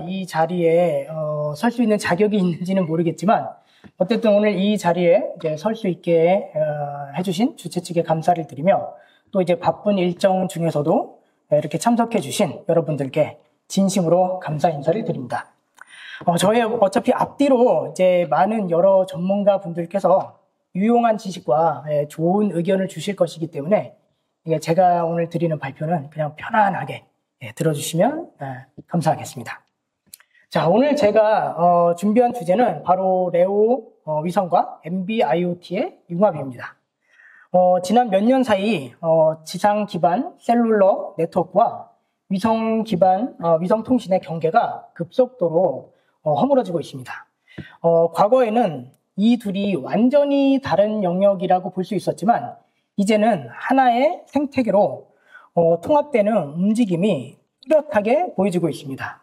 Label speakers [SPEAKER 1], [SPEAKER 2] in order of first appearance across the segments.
[SPEAKER 1] 이 자리에 설 수 있는 자격이 있는지는 모르겠지만 어쨌든 오늘 이 자리에 설 수 있게 해주신 주최 측에 감사를 드리며 또 이제 바쁜 일정 중에서도 이렇게 참석해 주신 여러분들께 진심으로 감사 인사를 드립니다. 저희 어차피 앞뒤로 이제 많은 여러 전문가 분들께서 유용한 지식과 좋은 의견을 주실 것이기 때문에 제가 오늘 드리는 발표는 그냥 편안하게 들어주시면 감사하겠습니다. 자, 오늘 제가 준비한 주제는 바로 레오 위성과 NB-IoT의 융합입니다. 지난 몇 년 사이 지상 기반 셀룰러 네트워크와 위성 기반 위성 통신의 경계가 급속도로 허물어지고 있습니다. 과거에는 이 둘이 완전히 다른 영역이라고 볼 수 있었지만 이제는 하나의 생태계로 통합되는 움직임이 뚜렷하게 보여지고 있습니다.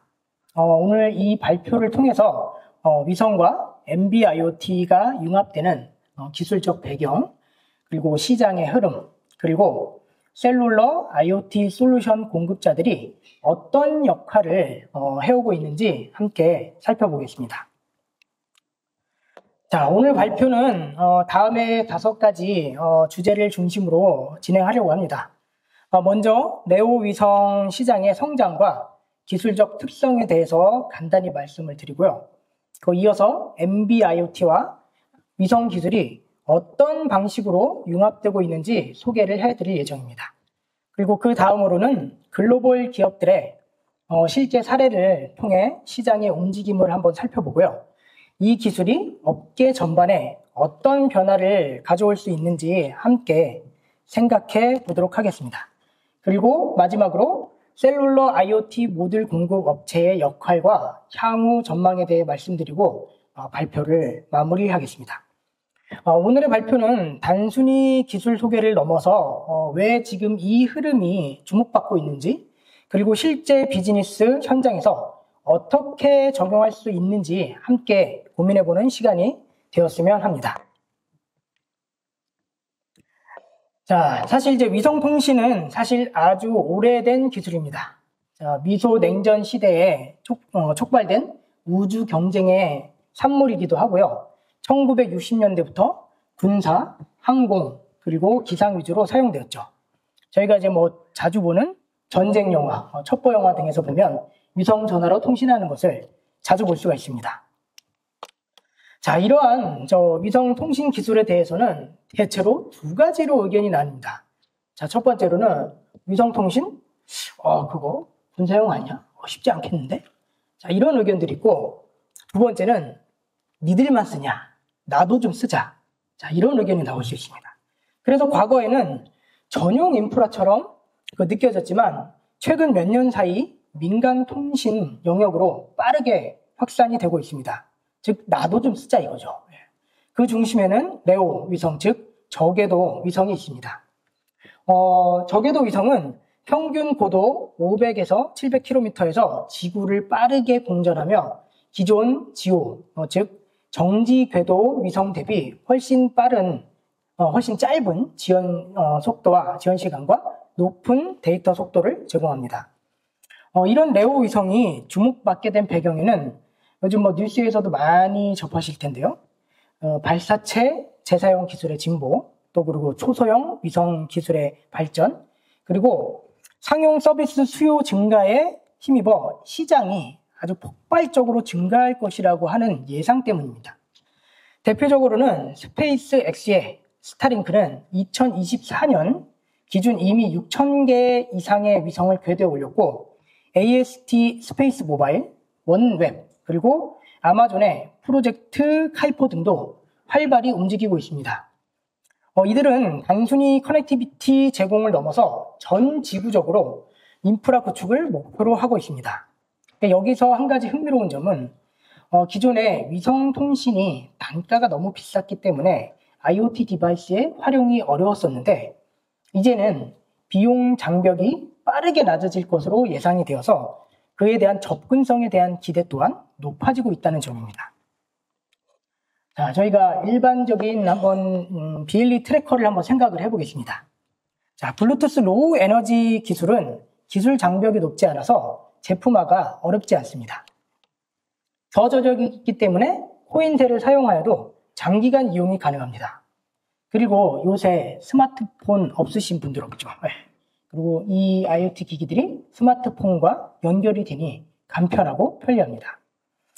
[SPEAKER 1] 오늘 이 발표를 통해서 위성과 NB-IoT가 융합되는 기술적 배경, 그리고 시장의 흐름, 그리고 셀룰러 IoT 솔루션 공급자들이 어떤 역할을 해오고 있는지 함께 살펴보겠습니다. 자, 오늘 발표는 다음에 5가지 주제를 중심으로 진행하려고 합니다. 먼저 네오 위성 시장의 성장과 기술적 특성에 대해서 간단히 말씀을 드리고요. 이어서 NB-IoT와 위성 기술이 어떤 방식으로 융합되고 있는지 소개를 해드릴 예정입니다. 그리고 그 다음으로는 글로벌 기업들의 실제 사례를 통해 시장의 움직임을 한번 살펴보고요. 이 기술이 업계 전반에 어떤 변화를 가져올 수 있는지 함께 생각해 보도록 하겠습니다. 그리고 마지막으로 셀룰러 IoT 모듈 공급 업체의 역할과 향후 전망에 대해 말씀드리고 발표를 마무리하겠습니다. 오늘의 발표는 단순히 기술 소개를 넘어서 왜 지금 이 흐름이 주목받고 있는지, 그리고 실제 비즈니스 현장에서 어떻게 적용할 수 있는지 함께 고민해보는 시간이 되었으면 합니다. 자, 사실 이제 위성통신은 사실 아주 오래된 기술입니다. 자, 미소 냉전 시대에 촉발된 우주 경쟁의 산물이기도 하고요. 1960년대부터 군사, 항공, 그리고 기상 위주로 사용되었죠. 저희가 이제 자주 보는 전쟁 영화, 첩보 영화 등에서 보면 위성 전화로 통신하는 것을 자주 볼 수가 있습니다. 자, 이러한 위성 통신 기술에 대해서는 대체로 2가지로 의견이 나뉩니다. 자, 첫 번째로는 위성 통신? 그거 군사용 아니야? 쉽지 않겠는데? 자, 이런 의견들이 있고, 두 번째는 니들만 쓰냐? 나도 좀 쓰자. 자, 이런 의견이 나올 수 있습니다. 그래서 과거에는 전용 인프라처럼 느껴졌지만 최근 몇 년 사이 민간 통신 영역으로 빠르게 확산이 되고 있습니다. 즉, 나도 좀 쓰자 이거죠. 그 중심에는 레오 위성, 즉 저궤도 위성이 있습니다. 저궤도 위성은 평균 고도 500에서 700km에서 지구를 빠르게 공전하며 기존 지오, 즉 정지 궤도 위성 대비 훨씬 빠른, 훨씬 짧은 지연 속도와 지연 시간과 높은 데이터 속도를 제공합니다. 이런 레오 위성이 주목받게 된 배경에는 요즘 뉴스에서도 많이 접하실 텐데요. 발사체 재사용 기술의 진보, 또 그리고 초소형 위성 기술의 발전, 그리고 상용 서비스 수요 증가에 힘입어 시장이 아주 폭발적으로 증가할 것이라고 하는 예상 때문입니다. 대표적으로는 스페이스 X의 스타링크는 2024년 기준 이미 6,000개 이상의 위성을 궤도에 올렸고, AST 스페이스 모바일, 원웹, 그리고 아마존의 프로젝트 카이퍼 등도 활발히 움직이고 있습니다. 이들은 단순히 커넥티비티 제공을 넘어서 전 지구적으로 인프라 구축을 목표로 하고 있습니다. 여기서 한 가지 흥미로운 점은 기존의 위성 통신이 단가가 너무 비쌌기 때문에 IoT 디바이스의 활용이 어려웠었는데 이제는 비용 장벽이 빠르게 낮아질 것으로 예상이 되어서 그에 대한 접근성에 대한 기대 또한 높아지고 있다는 점입니다. 자, 저희가 일반적인 한번 BLE 트래커를 한번 생각을 해보겠습니다. 자, 블루투스 로우 에너지 기술은 기술 장벽이 높지 않아서 제품화가 어렵지 않습니다. 저전력이 있기 때문에 코인셀을 사용하여도 장기간 이용이 가능합니다. 그리고 요새 스마트폰 없으신 분들 없죠. 그리고 이 IoT 기기들이 스마트폰과 연결이 되니 간편하고 편리합니다.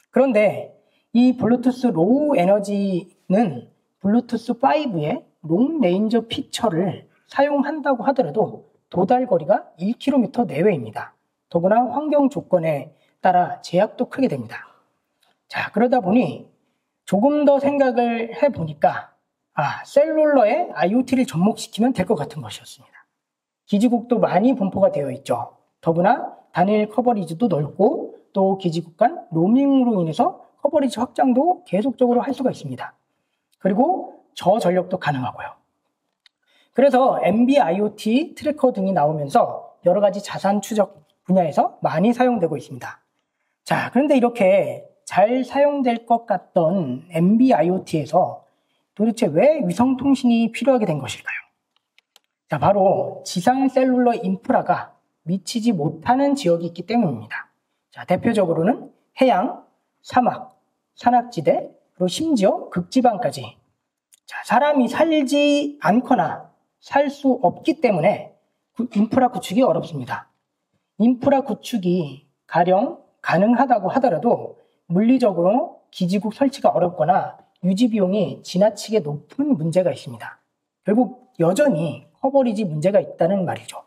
[SPEAKER 1] 그런데 이 블루투스 로우 에너지는 블루투스 5의 롱 레인저 피처를 사용한다고 하더라도 도달 거리가 1km 내외입니다. 더구나 환경 조건에 따라 제약도 크게 됩니다. 자, 그러다 보니 조금 더 생각을 해보니까 셀룰러에 IoT를 접목시키면 될 것 같은 것이었습니다. 기지국도 많이 분포가 되어 있죠. 더구나 단일 커버리지도 넓고 또 기지국 간 로밍으로 인해서 커버리지 확장도 계속적으로 할 수가 있습니다. 그리고 저전력도 가능하고요. 그래서 NB-IoT 트래커 등이 나오면서 여러 가지 자산 추적 분야에서 많이 사용되고 있습니다. 자, 그런데 이렇게 잘 사용될 것 같던 NB-IoT에서 도대체 왜 위성통신이 필요하게 된 것일까요? 자, 바로 지상 셀룰러 인프라가 미치지 못하는 지역이 있기 때문입니다. 자, 대표적으로는 해양, 사막, 산악지대, 그리고 심지어 극지방까지. 자, 사람이 살지 않거나 살 수 없기 때문에 인프라 구축이 어렵습니다. 인프라 구축이 가령 가능하다고 하더라도 물리적으로 기지국 설치가 어렵거나 유지 비용이 지나치게 높은 문제가 있습니다. 결국 여전히 커버리지 문제가 있다는 말이죠.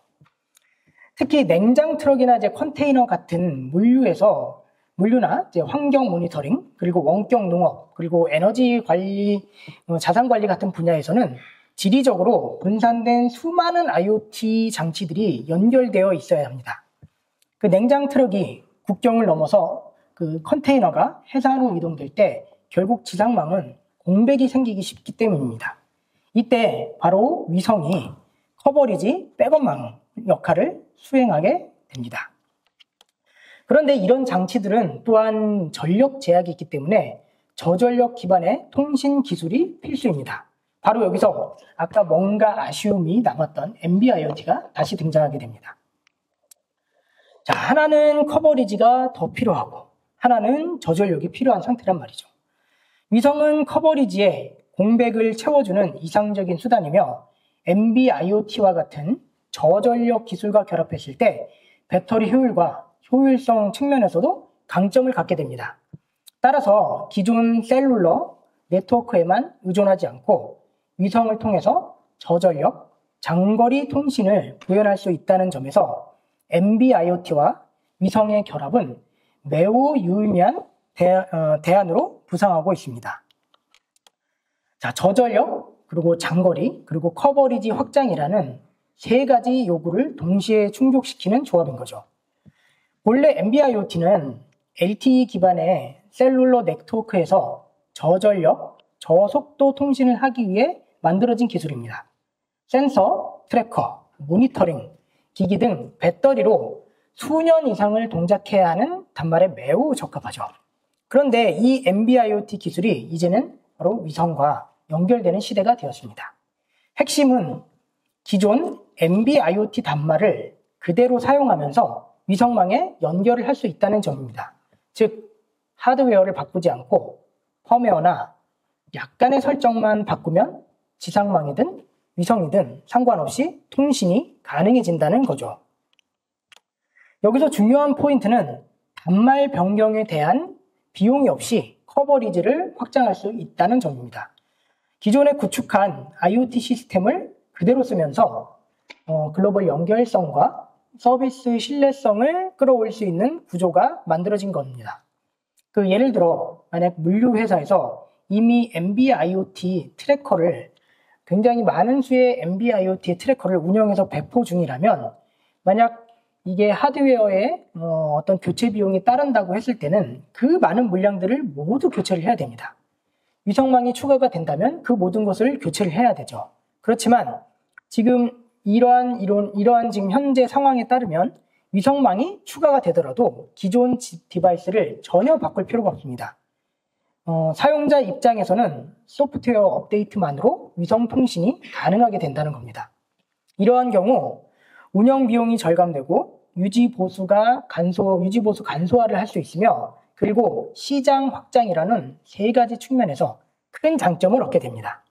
[SPEAKER 1] 특히 냉장 트럭이나 컨테이너 같은 물류나 환경 모니터링, 그리고 원격 농업, 그리고 에너지 관리, 자산 관리 같은 분야에서는 지리적으로 분산된 수많은 IoT 장치들이 연결되어 있어야 합니다. 그 냉장 트럭이 국경을 넘어서 그 컨테이너가 해상으로 이동될 때 결국 지상망은 공백이 생기기 쉽기 때문입니다. 이때 바로 위성이 커버리지 백업망 역할을 수행하게 됩니다. 그런데 이런 장치들은 또한 전력 제약이 있기 때문에 저전력 기반의 통신 기술이 필수입니다. 바로 여기서 아까 뭔가 아쉬움이 남았던 NB-IoT가 다시 등장하게 됩니다. 자, 하나는 커버리지가 더 필요하고 하나는 저전력이 필요한 상태란 말이죠. 위성은 커버리지에 공백을 채워주는 이상적인 수단이며 NB-IoT와 같은 저전력 기술과 결합했을 때 배터리 효율과 효율성 측면에서도 강점을 갖게 됩니다. 따라서 기존 셀룰러 네트워크에만 의존하지 않고 위성을 통해서 저전력, 장거리 통신을 구현할 수 있다는 점에서 NB-IoT와 위성의 결합은 매우 유의미한 대안으로 부상하고 있습니다. 자, 저전력, 그리고 장거리, 그리고 커버리지 확장이라는 세 가지 요구를 동시에 충족시키는 조합인 거죠. 본래 NB-IoT는 LTE 기반의 셀룰러 네트워크에서 저전력, 저속도 통신을 하기 위해 만들어진 기술입니다. 센서, 트래커, 모니터링, 기기 등 배터리로 수년 이상을 동작해야 하는 단말에 매우 적합하죠. 그런데 이 NB-IoT 기술이 이제는 바로 위성과 연결되는 시대가 되었습니다. 핵심은 기존 NB-IoT 단말을 그대로 사용하면서 위성망에 연결을 할 수 있다는 점입니다. 즉, 하드웨어를 바꾸지 않고 펌웨어나 약간의 설정만 바꾸면 지상망이든 위성이든 상관없이 통신이 가능해진다는 거죠. 여기서 중요한 포인트는 단말 변경에 대한 비용이 없이 커버리지를 확장할 수 있다는 점입니다. 기존에 구축한 IoT 시스템을 그대로 쓰면서 글로벌 연결성과 서비스 신뢰성을 끌어올릴 수 있는 구조가 만들어진 겁니다. 그 예를 들어 만약 물류 회사에서 이미 NB-IoT 트래커를 굉장히 많은 수의 NB-IoT 트래커를 운영해서 배포 중이라면 만약 이게 하드웨어에 어떤 교체 비용이 따른다고 했을 때는 그 많은 물량들을 모두 교체를 해야 됩니다. 위성망이 추가가 된다면 그 모든 것을 교체를 해야 되죠. 그렇지만 지금 이러한 지금 현재 상황에 따르면 위성망이 추가가 되더라도 기존 디바이스를 전혀 바꿀 필요가 없습니다. 사용자 입장에서는 소프트웨어 업데이트만으로 위성 통신이 가능하게 된다는 겁니다. 이러한 경우 운영 비용이 절감되고 유지 보수 간소화를 할 수 있으며 그리고 시장 확장이라는 세 가지 측면에서 큰 장점을 얻게 됩니다.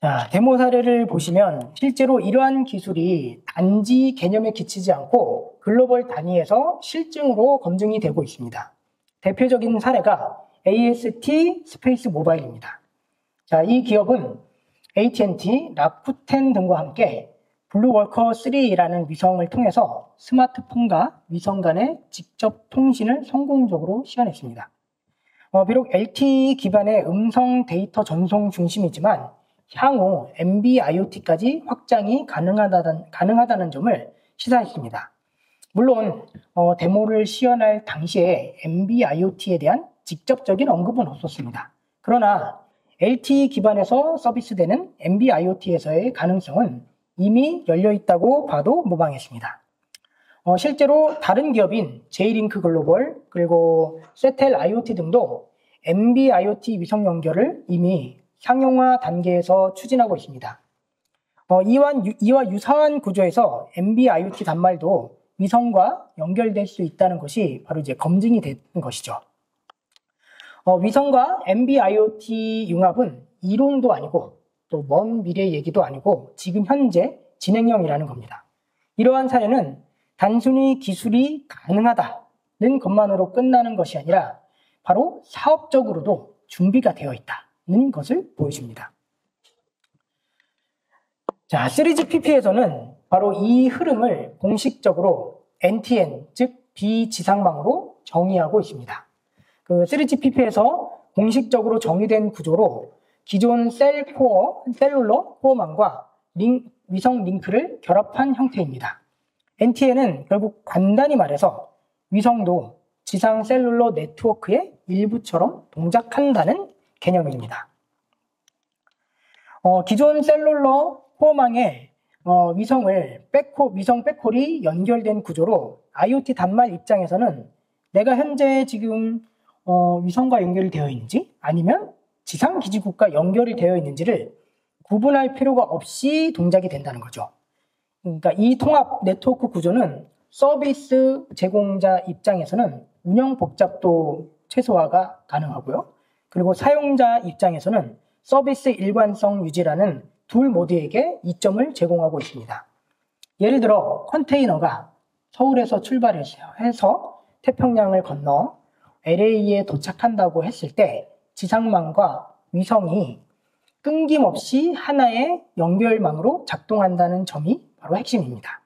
[SPEAKER 1] 자, 데모 사례를 보시면 실제로 이러한 기술이 단지 개념에 그치지 않고 글로벌 단위에서 실증으로 검증이 되고 있습니다. 대표적인 사례가 AST 스페이스 모바일입니다. 자, 이 기업은 AT&T, 라쿠텐 등과 함께 블루워커 3라는 위성을 통해서 스마트폰과 위성 간의 직접 통신을 성공적으로 시연했습니다. 비록 LTE 기반의 음성 데이터 전송 중심이지만 향후 NB-IoT까지 확장이 가능하다는 점을 시사했습니다. 물론 데모를 시연할 당시에 NB-IoT에 대한 직접적인 언급은 없었습니다. 그러나 LTE 기반에서 서비스되는 NB-IoT에서의 가능성은 이미 열려있다고 봐도 무방했습니다. 실제로 다른 기업인 J-링크 글로벌 그리고 세텔 IoT 등도 NB-IoT 위성 연결을 이미 상용화 단계에서 추진하고 있습니다. 이와 유사한 구조에서 NB-IoT 단말도 위성과 연결될 수 있다는 것이 바로 이제 검증이 된 것이죠. 위성과 NB-IoT 융합은 이론도 아니고 또 먼 미래 얘기도 아니고 지금 현재 진행형이라는 겁니다. 이러한 사례는 단순히 기술이 가능하다는 것만으로 끝나는 것이 아니라 바로 사업적으로도 준비가 되어 있다는 것을 보여줍니다. 자, 3GPP에서는 바로 이 흐름을 공식적으로 NTN, 즉 비지상망으로 정의하고 있습니다. 그 3GPP에서 공식적으로 정의된 구조로 기존 셀룰러 코어망과 위성 링크를 결합한 형태입니다. NTN은 결국 간단히 말해서 위성도 지상 셀룰러 네트워크의 일부처럼 동작한다는 개념입니다. 기존 셀룰러 코어망에 위성 백홀이 연결된 구조로 IoT 단말 입장에서는 내가 현재 지금 위성과 연결되어 있는지 아니면 지상 기지국과 연결이 되어 있는지를 구분할 필요가 없이 동작이 된다는 거죠. 그러니까 이 통합 네트워크 구조는 서비스 제공자 입장에서는 운영 복잡도 최소화가 가능하고요. 그리고 사용자 입장에서는 서비스 일관성 유지라는 둘 모두에게 이점을 제공하고 있습니다. 예를 들어 컨테이너가 서울에서 출발해서 태평양을 건너 LA에 도착한다고 했을 때 지상망과 위성이 끊김없이 하나의 연결망으로 작동한다는 점이 바로 핵심입니다.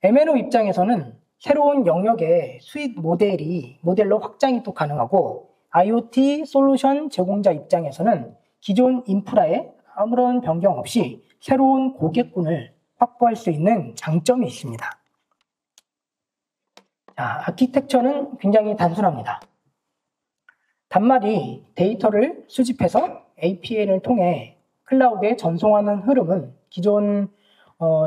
[SPEAKER 1] MNO 입장에서는 새로운 영역의 수익 모델로 확장이 또 가능하고 IoT 솔루션 제공자 입장에서는 기존 인프라에 아무런 변경 없이 새로운 고객군을 확보할 수 있는 장점이 있습니다. 자, 아키텍처는 굉장히 단순합니다. 단말이 데이터를 수집해서 APN을 통해 클라우드에 전송하는 흐름은 기존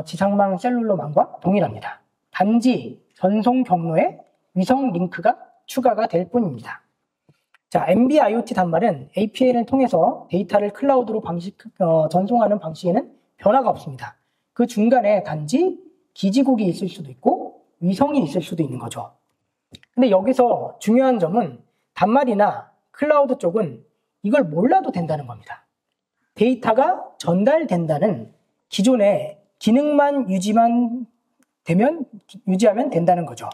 [SPEAKER 1] 지상망 셀룰러망과 동일합니다. 단지 전송 경로에 위성 링크가 추가가 될 뿐입니다. 자, NB-IoT 단말은 APN을 통해서 데이터를 클라우드로 전송하는 방식에는 변화가 없습니다. 그 중간에 단지 기지국이 있을 수도 있고 위성이 있을 수도 있는 거죠. 근데 여기서 중요한 점은 단말이나 클라우드 쪽은 이걸 몰라도 된다는 겁니다. 데이터가 전달된다는 기존의 기능만 유지하면 된다는 거죠.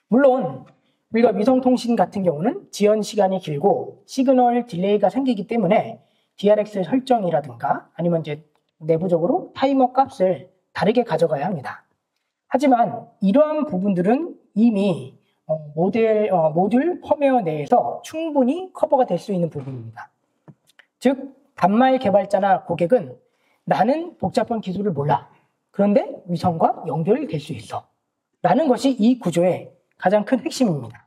[SPEAKER 1] 물론 우리가 위성통신 같은 경우는 지연 시간이 길고 시그널 딜레이가 생기기 때문에 DRX 설정이라든가 아니면 이제 내부적으로 타이머 값을 다르게 가져가야 합니다. 하지만 이러한 부분들은 이미 모듈 펌웨어 내에서 충분히 커버가 될 수 있는 부분입니다. 즉 단말 개발자나 고객은 나는 복잡한 기술을 몰라. 그런데 위성과 연결이 될 수 있어. 라는 것이 이 구조의 가장 큰 핵심입니다.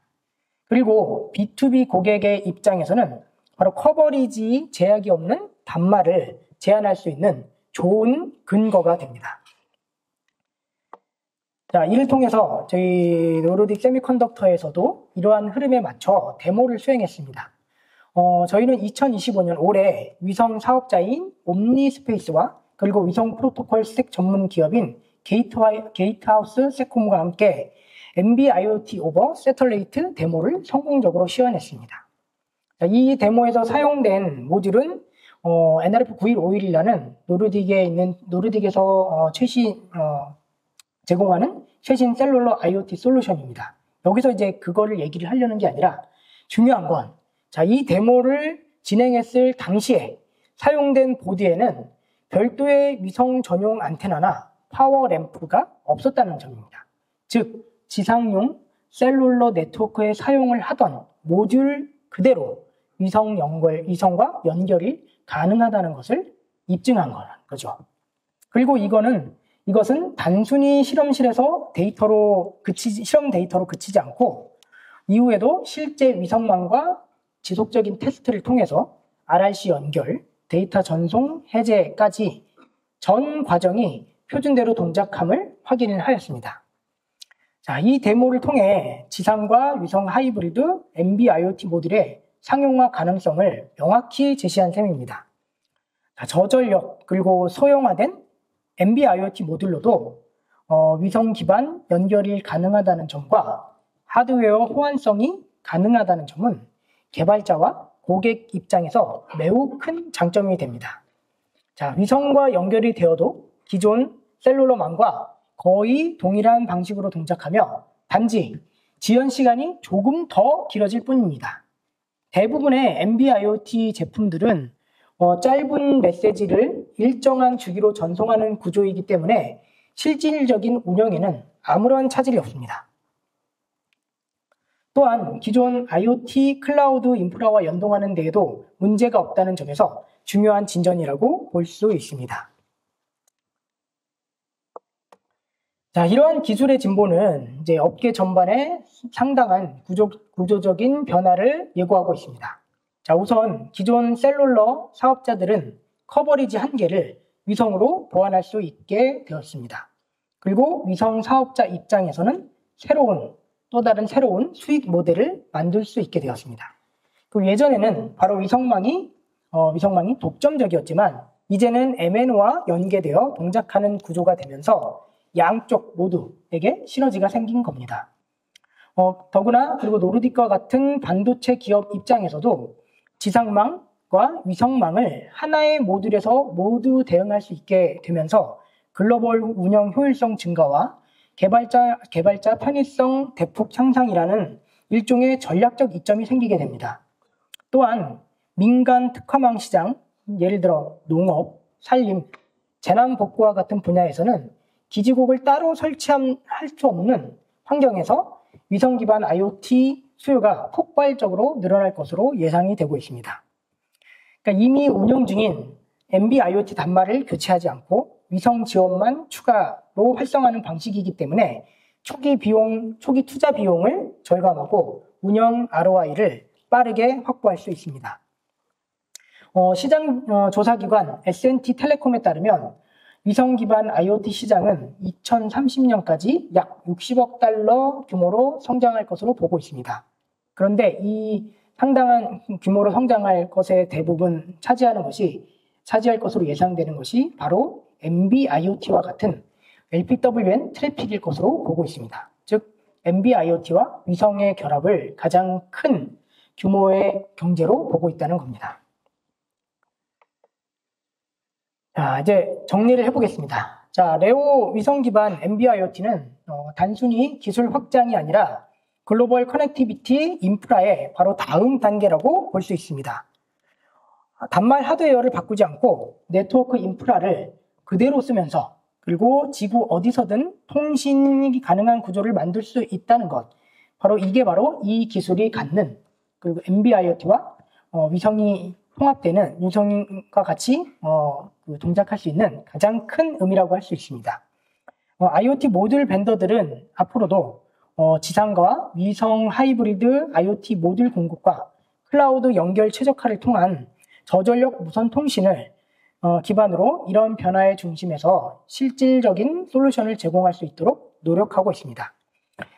[SPEAKER 1] 그리고 B2B 고객의 입장에서는 바로 커버리지 제약이 없는 단말을 제한할 수 있는 좋은 근거가 됩니다. 자, 이를 통해서 저희 노르딕 세미컨덕터에서도 이러한 흐름에 맞춰 데모를 수행했습니다. 저희는 2025년 올해 위성 사업자인 옴니스페이스와 그리고 위성 프로토콜 스택 전문 기업인 게이트하우스 세콤과 함께 NB-IoT 오버 세터레이트 데모를 성공적으로 시연했습니다. 자, 이 데모에서 사용된 모듈은 NRF9151이라는 노르딕에서 제공하는 최신 셀룰러 IoT 솔루션입니다. 여기서 이제 그거를 얘기를 하려는 게 아니라 중요한 건, 자, 이 데모를 진행했을 당시에 사용된 보드에는 별도의 위성 전용 안테나나 파워 램프가 없었다는 점입니다. 즉, 지상용 셀룰러 네트워크에 사용을 하던 모듈 그대로 위성과 연결이 가능하다는 것을 입증한 거죠. 그리고 이것은 단순히 실험 데이터로 그치지 않고 이후에도 실제 위성망과 지속적인 테스트를 통해서 RRC 연결, 데이터 전송, 해제까지 전 과정이 표준대로 동작함을 확인을 하였습니다. 자, 이 데모를 통해 지상과 위성 하이브리드 NB-IoT 모듈의 상용화 가능성을 명확히 제시한 셈입니다. 자, 저전력 그리고 소형화된 NB-IoT 모듈로도 위성 기반 연결이 가능하다는 점과 하드웨어 호환성이 가능하다는 점은 개발자와 고객 입장에서 매우 큰 장점이 됩니다. 자, 위성과 연결이 되어도 기존 셀룰러망과 거의 동일한 방식으로 동작하며 단지 지연 시간이 조금 더 길어질 뿐입니다. 대부분의 NB-IoT 제품들은 짧은 메시지를 일정한 주기로 전송하는 구조이기 때문에 실질적인 운영에는 아무런 차질이 없습니다. 또한 기존 IoT 클라우드 인프라와 연동하는 데에도 문제가 없다는 점에서 중요한 진전이라고 볼 수 있습니다. 자, 이러한 기술의 진보는 이제 업계 전반에 상당한 구조적인 변화를 예고하고 있습니다. 자, 우선 기존 셀룰러 사업자들은 커버리지 한계를 위성으로 보완할 수 있게 되었습니다. 그리고 위성 사업자 입장에서는 또 다른 새로운 수익 모델을 만들 수 있게 되었습니다. 그리고 예전에는 바로 위성망이 독점적이었지만 이제는 MNO와 연계되어 동작하는 구조가 되면서 양쪽 모두에게 시너지가 생긴 겁니다. 더구나 그리고 노르딕과 같은 반도체 기업 입장에서도 지상망과 위성망을 하나의 모듈에서 모두 대응할 수 있게 되면서 글로벌 운영 효율성 증가와 개발자 편의성 대폭 향상이라는 일종의 전략적 이점이 생기게 됩니다. 또한 민간 특화망 시장, 예를 들어 농업, 산림, 재난복구와 같은 분야에서는 기지국을 따로 설치할 수 없는 환경에서 위성 기반 IoT 수요가 폭발적으로 늘어날 것으로 예상이 되고 있습니다. 그러니까 이미 운영 중인 NB-IoT 단말을 교체하지 않고 위성 지원만 추가로 활성화하는 방식이기 때문에 초기 투자 비용을 절감하고 운영 ROI를 빠르게 확보할 수 있습니다. 시장 조사기관 S&T 텔레콤에 따르면 위성 기반 IoT 시장은 2030년까지 약 60억 달러 규모로 성장할 것으로 보고 있습니다. 그런데 이 상당한 규모로 성장할 것의 대부분 차지할 것으로 예상되는 것이 바로 NB-IoT와 같은 LPWAN 트래픽일 것으로 보고 있습니다. 즉, NB-IoT와 위성의 결합을 가장 큰 규모의 경제로 보고 있다는 겁니다. 자, 이제 정리를 해보겠습니다. 자, 레오 위성 기반 NB-IoT는 단순히 기술 확장이 아니라 글로벌 커넥티비티 인프라의 바로 다음 단계라고 볼 수 있습니다. 단말 하드웨어를 바꾸지 않고 네트워크 인프라를 그대로 쓰면서 그리고 지구 어디서든 통신이 가능한 구조를 만들 수 있다는 것. 이게 바로 이 기술이 갖는, 그리고 NB-IoT와 위성이 통합되는 위성과 같이 동작할 수 있는 가장 큰 의미라고 할 수 있습니다. IoT 모듈 벤더들은 앞으로도 지상과 위성 하이브리드 IoT 모듈 공급과 클라우드 연결 최적화를 통한 저전력 무선 통신을 기반으로 이런 변화의 중심에서 실질적인 솔루션을 제공할 수 있도록 노력하고 있습니다.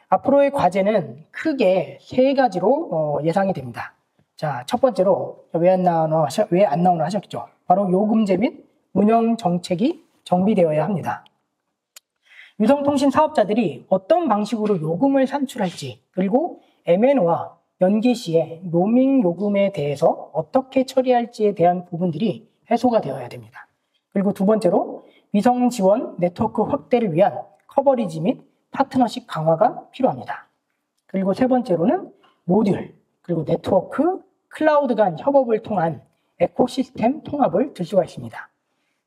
[SPEAKER 1] 앞으로의 과제는 크게 세 가지로 예상이 됩니다. 자, 첫 번째로 왜 안 나오나 하셨죠? 바로 요금제 및 운영 정책이 정비되어야 합니다. 위성통신 사업자들이 어떤 방식으로 요금을 산출할지, 그리고 MNO와 연계 시에 로밍 요금에 대해서 어떻게 처리할지에 대한 부분들이 해소가 되어야 됩니다. 그리고 두 번째로 위성 지원 네트워크 확대를 위한 커버리지 및 파트너십 강화가 필요합니다. 그리고 세 번째로는 모듈, 그리고 네트워크, 클라우드 간 협업을 통한 에코시스템 통합을 들 수가 있습니다.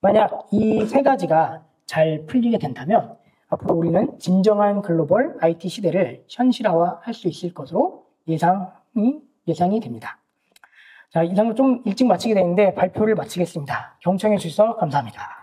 [SPEAKER 1] 만약 이 세 가지가 잘 풀리게 된다면 앞으로 우리는 진정한 글로벌 IT 시대를 현실화할 수 있을 것으로 예상이 됩니다. 자, 이상으로 좀 일찍 마치게 되는데 발표를 마치겠습니다. 경청해 주셔서 감사합니다.